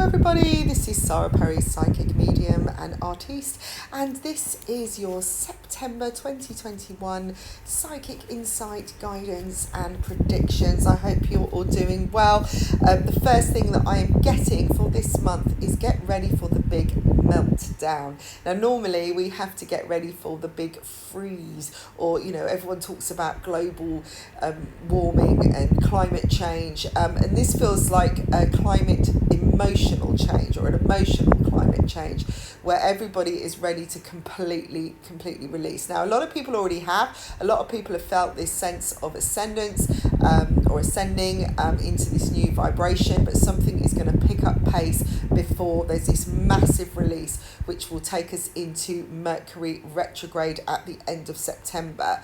everybody, this is Sarah Perry, psychic medium and artiste, and this is your September 2021 psychic insight, guidance and predictions. I hope you're all doing well. The first thing that I am getting for this month is get ready for the big meltdown. Now normally we have to get ready for the big freeze, or everyone talks about global warming and climate change, and this feels like a climate emotional change, or an emotional climate change, where everybody is ready to completely release. Now a lot of people already have. A lot of people have felt this sense of ascendance or ascending into this new vibration, but something is going to pick up pace before there's this massive release, which will take us into Mercury retrograde at the end of September.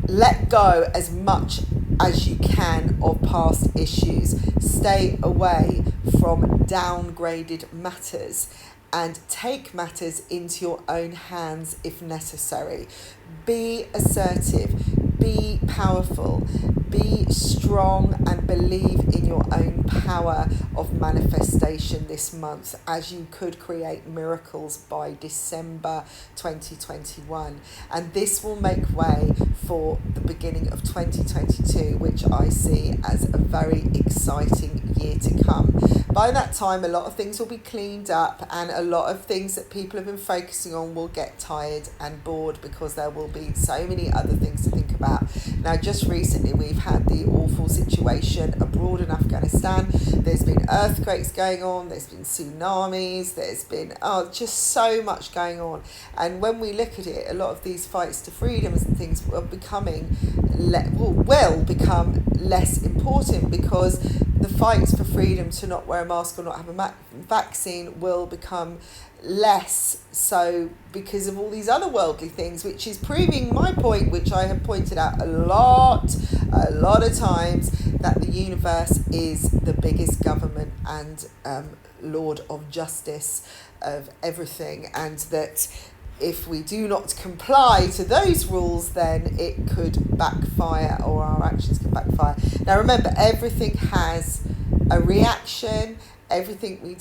Let go as much as you can of past issues. Stay away from downgraded matters and take matters into your own hands if necessary. Be assertive, be powerful, be strong, and believe in your own power of manifestation this month, as you could create miracles by December 2021. And this will make way for the beginning of 2022, which I see as a very exciting year to come. By that time, a lot of things will be cleaned up, and a lot of things that people have been focusing on will get tired and bored, because there will be so many other things to think about. Now, just recently, we've had the awful situation abroad in Afghanistan. There's been earthquakes going on, there's been tsunamis, there's been just so much going on. And when we look at it, a lot of these fights to freedoms and things are becoming will become less important, because the fights for freedom to not wear a mask or not have a vaccine will become less so because of all these other worldly things, which is proving my point, which I have pointed out a lot of times, that the universe is the biggest government and Lord of justice of everything, and that if we do not comply to those rules, then it could backfire, or our actions can backfire. Now remember, everything has a reaction. Everything we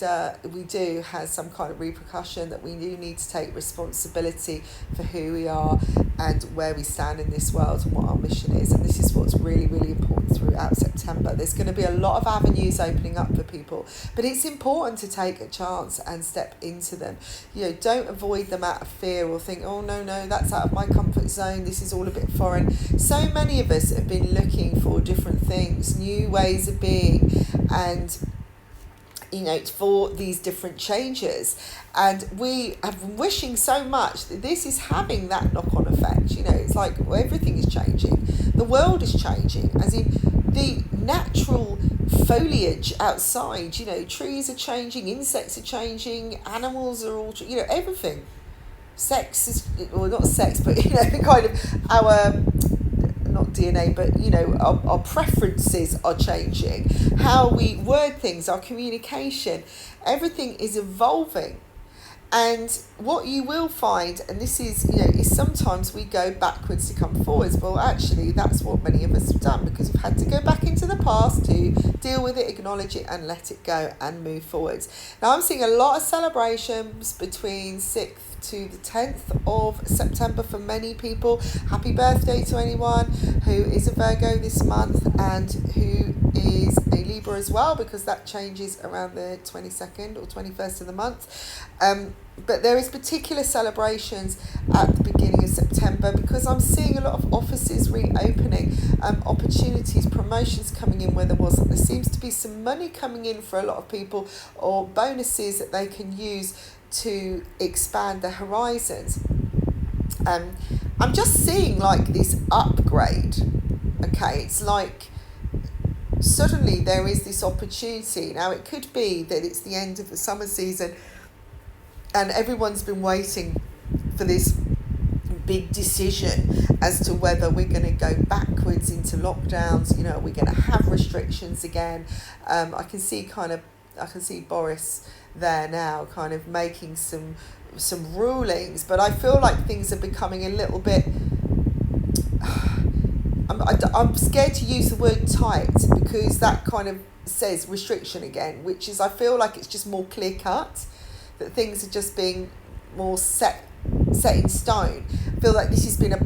do has some kind of repercussion, that we do need to take responsibility for who we are and where we stand in this world and what our mission is. And this is what's really important throughout September. There's going to be a lot of avenues opening up for people, but it's important to take a chance and step into them. Don't avoid them out of fear, or think, oh no, that's out of my comfort zone, this is all a bit foreign. So many of us have been looking for different things, new ways of being, and for these different changes, and we have been wishing so much that this is having that knock-on effect. It's like everything is changing, the world is changing, as in the natural foliage outside, trees are changing, insects are changing, animals are all everything. Sex is, well, not sex, but kind of our, not DNA, but our preferences are changing, how we word things, our communication, everything is evolving. And what you will find, and this is sometimes we go backwards to come forwards. Well, actually that's what many of us have done, because we've had to go back into the past to deal with it, acknowledge it and let it go and move forwards. Now I'm seeing a lot of celebrations between 6th to the 10th of September for many people. Happy birthday to anyone who is a Virgo this month and who is a Libra as well, because that changes around the 22nd or 21st of the month. But there is particular celebrations at the beginning of September, because I'm seeing a lot of offices reopening, opportunities, promotions coming in where there wasn't. There seems to be some money coming in for a lot of people, or bonuses that they can use to expand their horizons. I'm just seeing like this upgrade. Okay, it's like suddenly there is this opportunity. Now it could be that it's the end of the summer season and everyone's been waiting for this big decision as to whether we're going to go backwards into lockdowns. Are we going to have restrictions again? I can see Boris there now kind of making some rulings, but I feel like things are becoming a little bit I'm scared to use the word tight, because that kind of says restriction again, which is, I feel like it's just more clear cut, that things are just being more set in stone. I feel like this has been a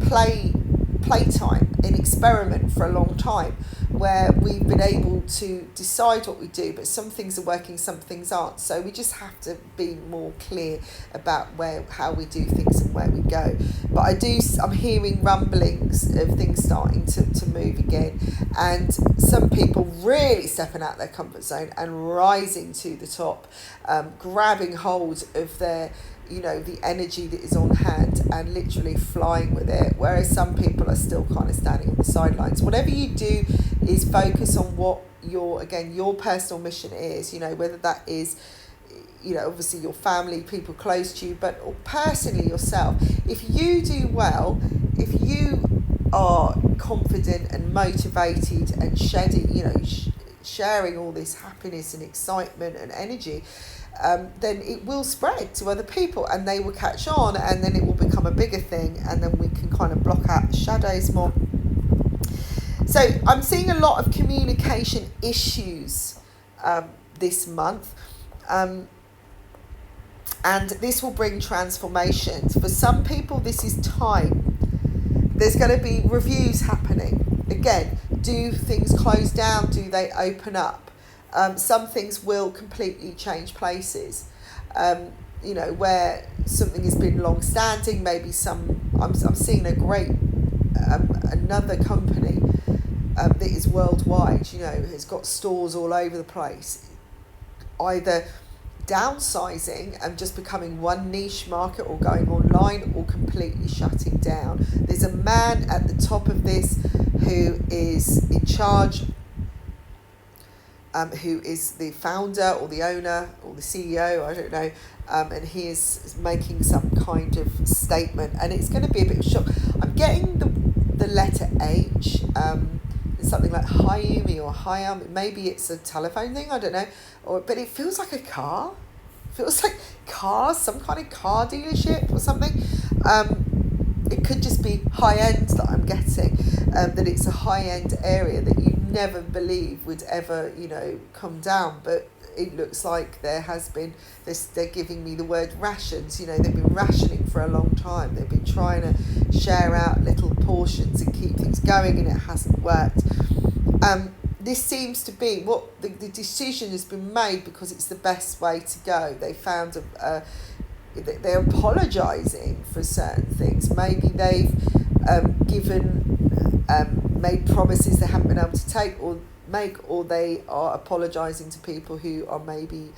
playtime, an experiment for a long time, where we've been able to decide what we do, but some things are working, some things aren't. So we just have to be more clear about how we do things and where we go. But I'm hearing rumblings of things starting to move again, and some people really stepping out their comfort zone and rising to the top, grabbing hold of their, the energy that is on hand and literally flying with it, whereas some people are still kind of standing on the sidelines. Whatever you do is focus on what your personal mission is, whether that is, obviously your family, people close to you, but personally yourself. If you do well, if you are confident and motivated and sharing all this happiness and excitement and energy, then it will spread to other people and they will catch on, and then it will become a bigger thing, and then we can kind of block out the shadows more. So I'm seeing a lot of communication issues this month, and this will bring transformations. For some people, this is time. There's going to be reviews happening. Again, do things close down? Do they open up? Some things will completely change places. Where something has been long-standing, maybe I'm seeing a great another company that is worldwide, has got stores all over the place, either downsizing and just becoming one niche market, or going online, or completely shutting down. There's a man at the top of this who is in charge, who is the founder or the owner or the CEO, I don't know, and he is making some kind of statement, and it's going to be a bit of a shock. I'm getting the letter H, it's something like Hyumi or Hyam, maybe it's a telephone thing, I don't know, but it feels like a car. It feels like cars, some kind of car dealership or something. It could just be high end that I'm getting, that it's a high end area that you never believe would ever, come down. But it looks like there has been this, they're giving me the word rations, they've been rationing for a long time. They've been trying to share out little portions and keep things going, and it hasn't worked. This seems to be what the decision has been made because it's the best way to go. They found they're apologising for certain things. Maybe they've made promises they haven't been able to take or make, or they are apologising to people who are maybe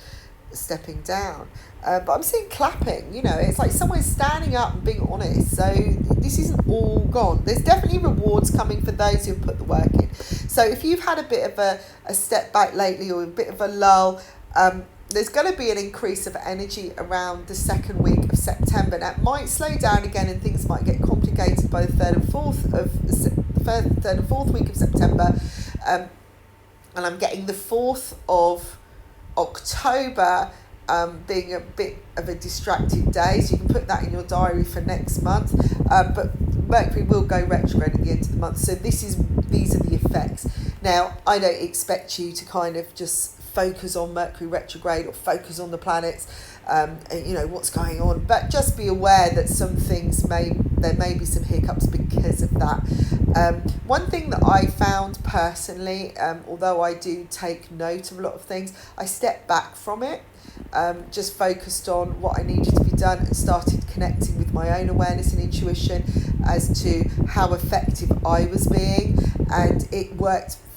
stepping down. But I'm seeing clapping, it's like someone's standing up and being honest. So this isn't all gone. There's definitely rewards coming for those who have put the work in. So if you've had a bit of a step back lately, or a bit of a lull, there's going to be an increase of energy around the second week of September. Now, it might slow down again and things might get complicated by the third and fourth week of September. And I'm getting the 4th of October being a bit of a distracted day, so you can put that in your diary for next month. But Mercury will go retrograde at the end of the month, so these are the effects. Now, I don't expect you to kind of just focus on Mercury retrograde or focus on the planets, what's going on, but just be aware that some things there may be some hiccups because of that. One thing that I found personally, although I do take note of a lot of things, I stepped back from it, just focused on what I needed to be done, and started connecting with my own awareness and intuition as to how effective I was being, and it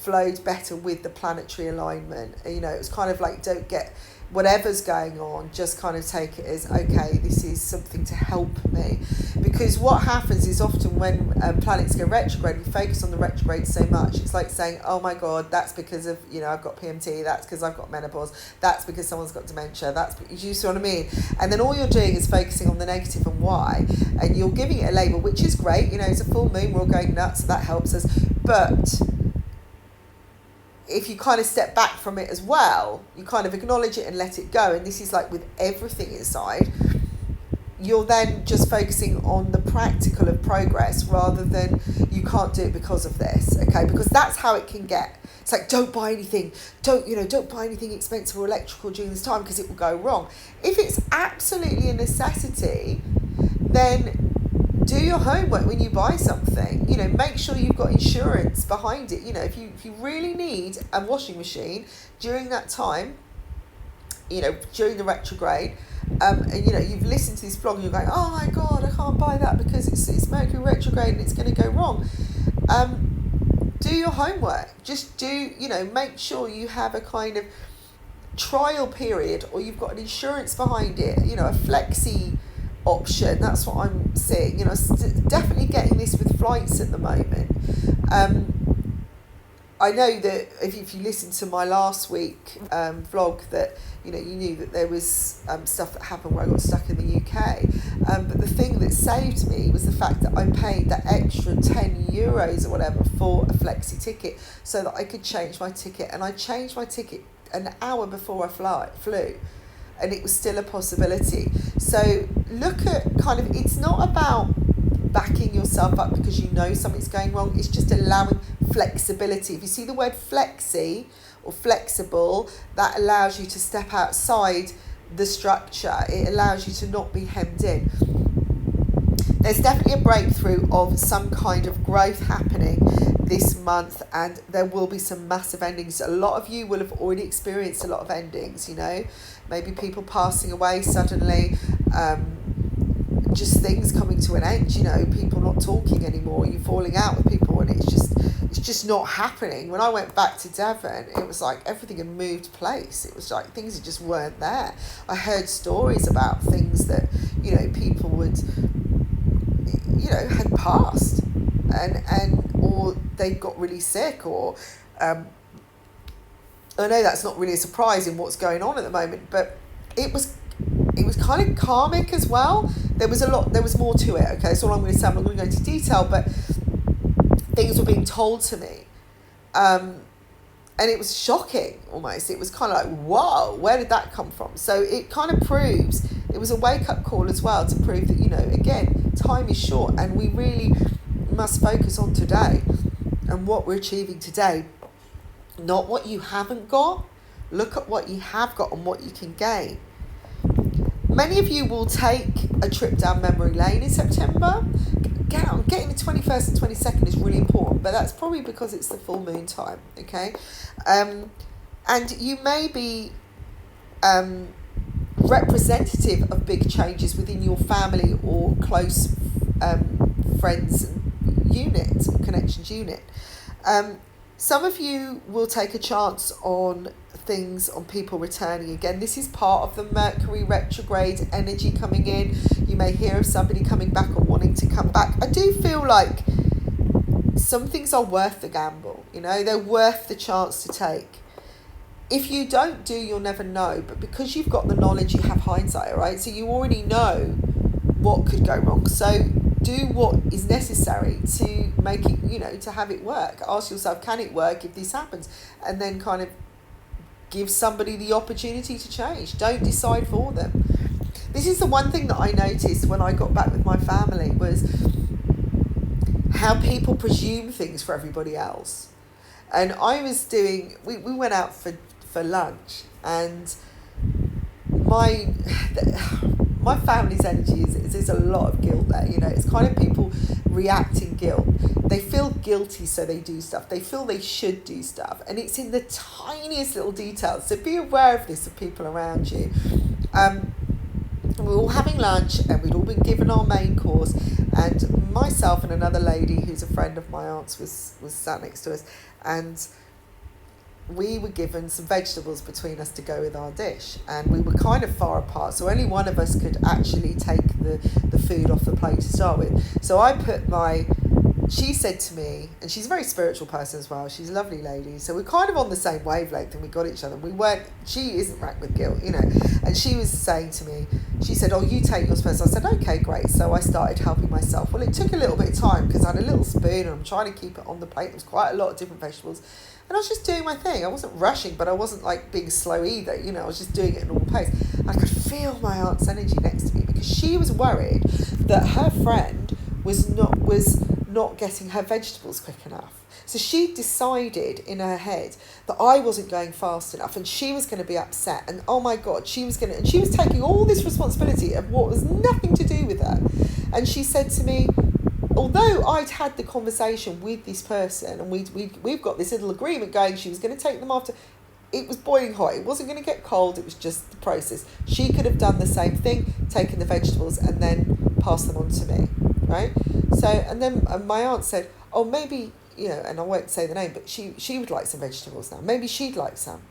flowed better with the planetary alignment. It was kind of like, don't get whatever's going on, just kind of take it as, okay, this is something to help me. Because what happens is often when planets go retrograde, we focus on the retrograde so much, it's like saying, oh my God, that's because of, I've got PMT, that's because I've got menopause, that's because someone's got dementia, you see what I mean? And then all you're doing is focusing on the negative and why, and you're giving it a label, which is great, it's a full moon, we're all going nuts, so that helps us. But if you kind of step back from it as well, you kind of acknowledge it and let it go. And this is like with everything inside, you're then just focusing on the practical of progress rather than you can't do it because of this, okay? Because that's how it can get. It's like, don't buy anything, don't buy anything expensive or electrical during this time because it will go wrong. If it's absolutely a necessity, then do your homework when you buy something. Make sure you've got insurance behind it. If you really need a washing machine during that time, during the retrograde, and you've listened to this blog and you're going, oh my god, I can't buy that because it's Mercury retrograde and it's going to go wrong. Do your homework. Just make sure you have a kind of trial period, or you've got an insurance behind it, a flexi option. That's what I'm seeing. Definitely getting this with flights at the moment. I know that if you listened to my last week vlog, that you knew that there was stuff that happened where I got stuck in the UK. But the thing that saved me was the fact that I paid that extra €10 or whatever for a flexi ticket so that I could change my ticket. And I changed my ticket an hour before I flew. And it was still a possibility. So look at it's not about backing yourself up because something's going wrong. It's just allowing flexibility. If you see the word flexi or flexible, that allows you to step outside the structure. It allows you to not be hemmed in. There's definitely a breakthrough of some kind of growth happening this month, and there will be some massive endings. A lot of you will have already experienced a lot of endings, maybe people passing away suddenly, just things coming to an end, people not talking anymore, you falling out with people, and it's just not happening. When I went back to Devon, it was like everything had moved place. It was like things just weren't there. I heard stories about things that people would had passed, and or they got really sick, or I know that's not really a surprise in what's going on at the moment, but it was kind of karmic as well. There was more to it, okay? So all I'm going to say, I'm not going to go into detail, but things were being told to me, and it was shocking almost. It was kind of like, whoa, where did that come from? So it kind of proves, it was a wake-up call as well to prove that, again, time is short, and we really must focus on today and what we're achieving today, not what you haven't got. Look at what you have got and what you can gain. Many of you will take a trip down memory lane in September. Getting the 21st and 22nd is really important, but that's probably because it's the full moon time, okay? And you may be representative of big changes within your family or close friends unit, connections unit. Some of you will take a chance on things, on people returning again. This is part of the Mercury retrograde energy coming in. You may hear of somebody coming back or wanting to come back. I do feel like some things are worth the gamble, they're worth the chance to take. If you don't do, you'll never know, but because you've got the knowledge, you have hindsight, right? So you already know what could go wrong. So do what is necessary to make it, to have it work. Ask yourself, can it work if this happens? And then kind of give somebody the opportunity to change. Don't decide for them. This is the one thing that I noticed when I got back with my family, was how people presume things for everybody else. And I was we went out for lunch, and my family's energy is there's a lot of guilt there. It's kind of people reacting guilt. They feel guilty, so they do stuff. They feel they should do stuff, and it's in the tiniest little details. So be aware of this, of people around you. We were all having lunch, and we'd all been given our main course, and myself and another lady who's a friend of my aunt's was sat next to us, and we were given some vegetables between us to go with our dish, and we were kind of far apart, so only one of us could actually take the food off the plate to start with. So I put my she said to me, and she's a very spiritual person as well, she's a lovely lady, so we're kind of on the same wavelength and we got each other. She isn't racked with guilt, and she was saying to me, she said, oh, you take yours first. I said, okay, great. So I started helping myself. Well, it took a little bit of time because I had a little spoon and I'm trying to keep it on the plate. There was quite a lot of different vegetables. And I was just doing my thing. I wasn't rushing, but I wasn't like being slow either. I was just doing it at a normal pace. I could feel my aunt's energy next to me because she was worried that her friend was not getting her vegetables quick enough. So she decided in her head that I wasn't going fast enough and she was going to be upset. And oh my God, she was taking all this responsibility of what was nothing to do with her. And she said to me, although I'd had the conversation with this person and we've got this little agreement going, she was going to take them after, it was boiling hot. It wasn't going to get cold. It was just the process. She could have done the same thing, taken the vegetables and then passed them on to me, right? So, and then my aunt said, oh, maybe, and I won't say the name, but she would like some vegetables now. Maybe she'd like some.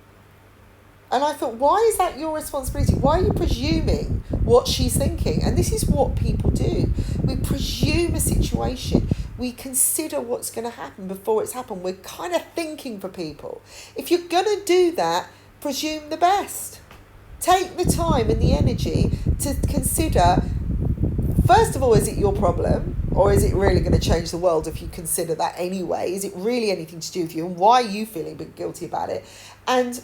And I thought, why is that your responsibility? Why are you presuming what she's thinking? And this is what people do. We presume a situation. We consider what's going to happen before it's happened. We're kind of thinking for people. If you're going to do that, presume the best. Take the time and the energy to consider, first of all, is it your problem? Or is it really going to change the world if you consider that anyway? Is it really anything to do with you? And why are you feeling a bit guilty about it? And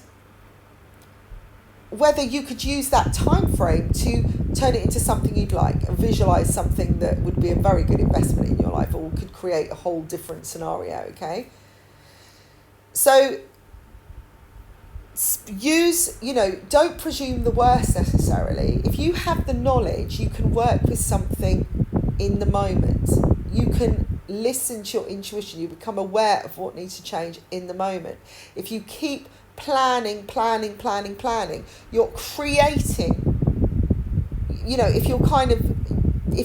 whether you could use that time frame to turn it into something you'd like and visualize something that would be a very good investment in your life or could create a whole different scenario, okay? So don't presume the worst necessarily. If you have the knowledge, you can work with something in the moment. You can listen to your intuition. You become aware of what needs to change in the moment. If you keep planning, you're creating, if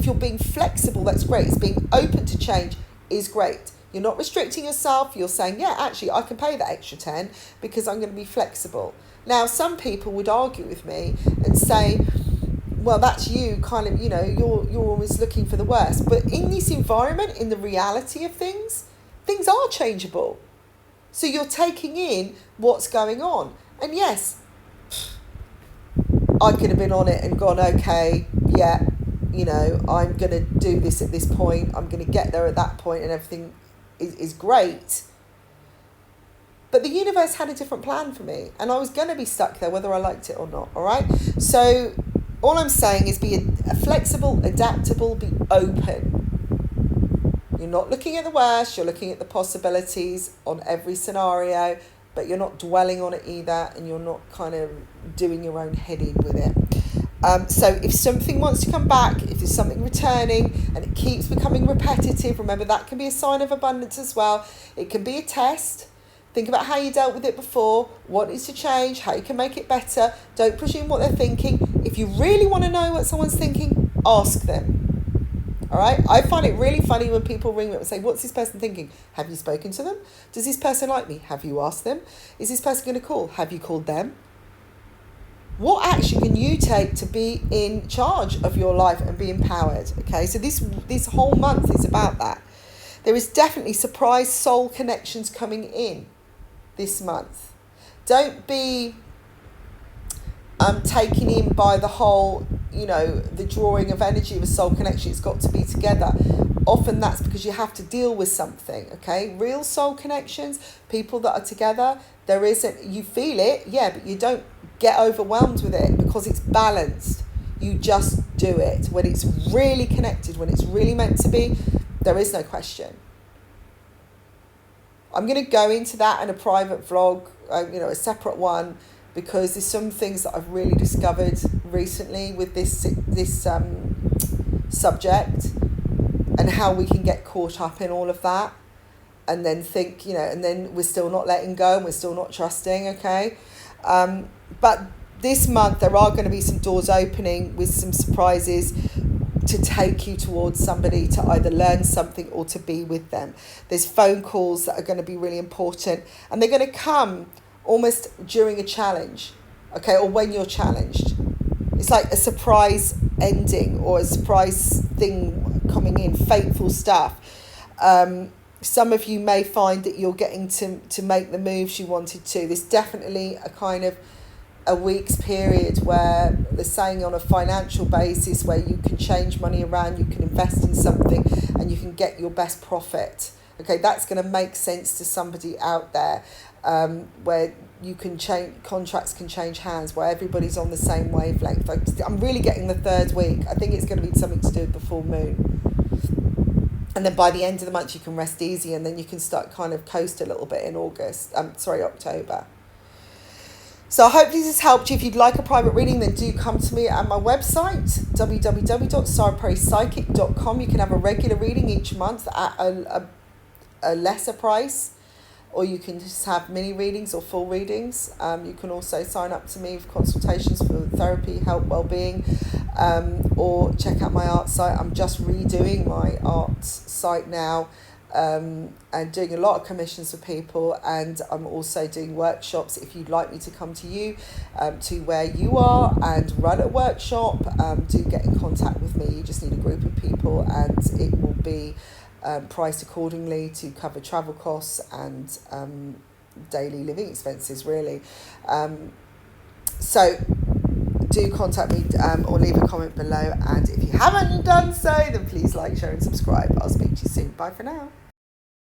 you're being flexible, that's great. It's being open to change is great. You're not restricting yourself. You're saying, yeah, actually, I can pay that extra 10 because I'm going to be flexible. Now, some people would argue with me and say, well, that's you kind of, you're always looking for the worst. But in this environment, in the reality of things are changeable. So you're taking in what's going on. And yes, I could have been on it and gone, okay, yeah, I'm going to do this at this point. I'm going to get there at that point and everything is great. But the universe had a different plan for me. And I was going to be stuck there whether I liked it or not, all right? So all I'm saying is be flexible, adaptable, be open. You're not looking at the worst, you're looking at the possibilities on every scenario, but you're not dwelling on it either, and you're not kind of doing your own head in with it. So if something wants to come back, if there's something returning and it keeps becoming repetitive, remember that can be a sign of abundance as well. It can be a test. Think about how you dealt with it before, what needs to change, how you can make it better. Don't presume what they're thinking. If you really want to know what someone's thinking, ask them. All right? I find it really funny when people ring me up and say, what's this person thinking? Have you spoken to them? Does this person like me? Have you asked them? Is this person going to call? Have you called them? What action can you take to be in charge of your life and be empowered? Okay, so this whole month is about that. There is definitely surprise soul connections coming in this month. Don't be taken in by the whole, the drawing of energy of a soul connection. It's got to be together. Often that's because you have to deal with something, okay? Real soul connections, people that are together, you feel it, yeah, but you don't get overwhelmed with it because it's balanced. You just do it. When it's really connected, when it's really meant to be, there is no question. I'm going to go into that in a private vlog, a separate one, because there's some things that I've really discovered recently with this subject and how we can get caught up in all of that and then think, and then we're still not letting go and we're still not trusting, okay? But this month there are going to be some doors opening with some surprises to take you towards somebody, to either learn something or to be with them. There's phone calls that are going to be really important, and they're going to come almost during a challenge, okay, or when you're challenged. It's like a surprise ending or a surprise thing coming in, fateful stuff. Some of you may find that you're getting to make the moves you wanted to. There's definitely a kind of a week's period where they're saying on a financial basis where you can change money around, you can invest in something and you can get your best profit. Okay, that's going to make sense to somebody out there, where you can change, contracts can change hands, where everybody's on the same wavelength. I'm really getting the third week. I think it's going to be something to do with the full moon. And then by the end of the month you can rest easy, and then you can start kind of coast a little bit in October. So I hope this has helped you. If you'd like a private reading, then do come to me at my website, www.sarahpraisepsychic.com. You can have a regular reading each month at a lesser price, or you can just have mini readings or full readings. You can also sign up to me for consultations for therapy, help, well-being, or check out my art site. I'm just redoing my art site now, and doing a lot of commissions for people, and I'm also doing workshops. If you'd like me to come to you, to where you are and run a workshop, do get in contact with me. You just need a group of people, and it will be priced accordingly to cover travel costs and daily living expenses, really. So do contact me, or leave a comment below, and if you haven't done so, then please like, share and subscribe. I'll speak to you soon. Bye for now.